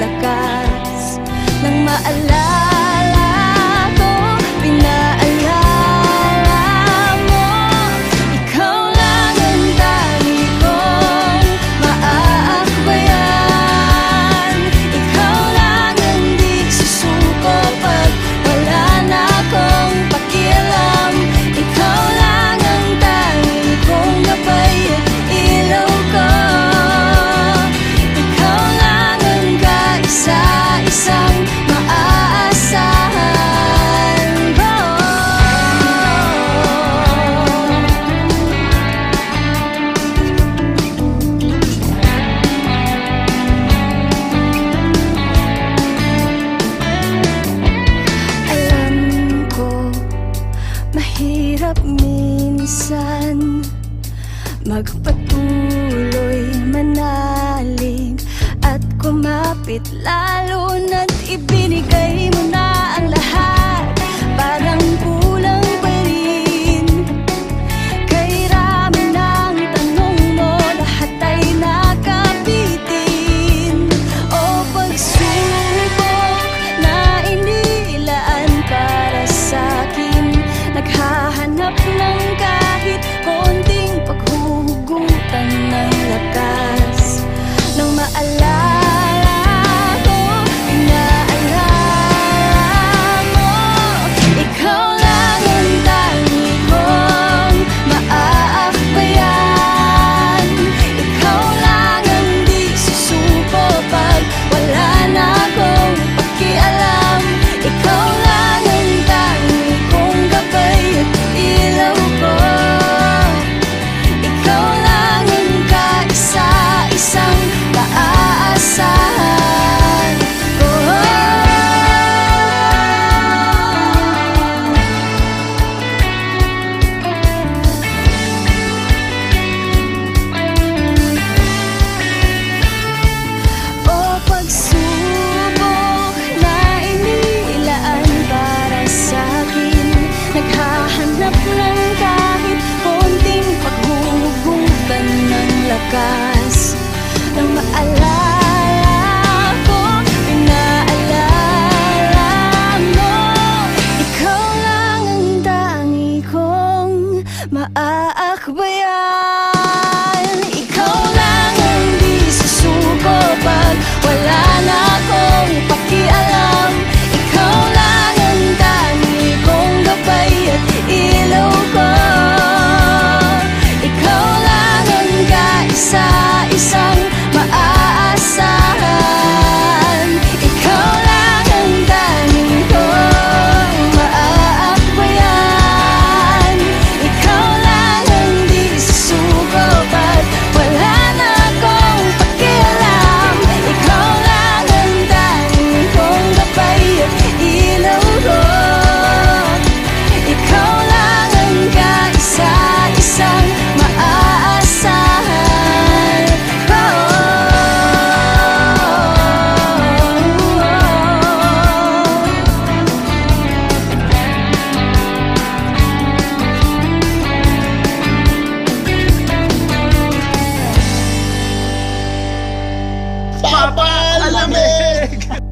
lakas. Nang maalala ko, pinaalala mo, ikaw lang ang dami kong maaakbayan. Ikaw lang ang di susuko pag wala na akong pakialam. Ikaw lang ang dami kong gabay at ilaw ko. Ikaw lang ang kaisa-isang maaasahan ko. Alam ko, mahirap minsan magpatuloy, manalig at kumapit, lalo na't ibinigay mo na ang lahat. Parang kulang pa rin, kay rami ng tanong mo, lahat ay nakapitin. O pagsubok na inilaan para sa'kin, naghahanap ng kahit konting paghuhugutan ng lakas. Nang maalala ko, pinaalala mo, ikaw lang ang dami kong maaakbayan. Ikaw lang ang di susuko pag wala na akong pakialam. Ikaw lang ang dami kong gabay at ilaw ko. Ikaw lang ang kaisa-isang maaasahan ko. O pagsubok na inilaan para sa'kin, naghahanap ng kahit konting paghuhugutan ng lakas. Nang maalala ko, pinaalala mo, ikaw lang ang dangi kong maaakbayan. Ikaw lang ang di susuko pag wala na akong pakialam. Ikaw lang ang dangi kong gabay at ilaw ko. Ikaw lang ang kaisa-isang maaasahan. Ikaw lang ang dami kong maaakbayan. Ikaw lang ang di susuko pag wala na akong pakialam. Ikaw lang ang dami kong gabay at ilaw ko. Ikaw lang ang kaisa-isang maaasahan ko. Papa Lamig!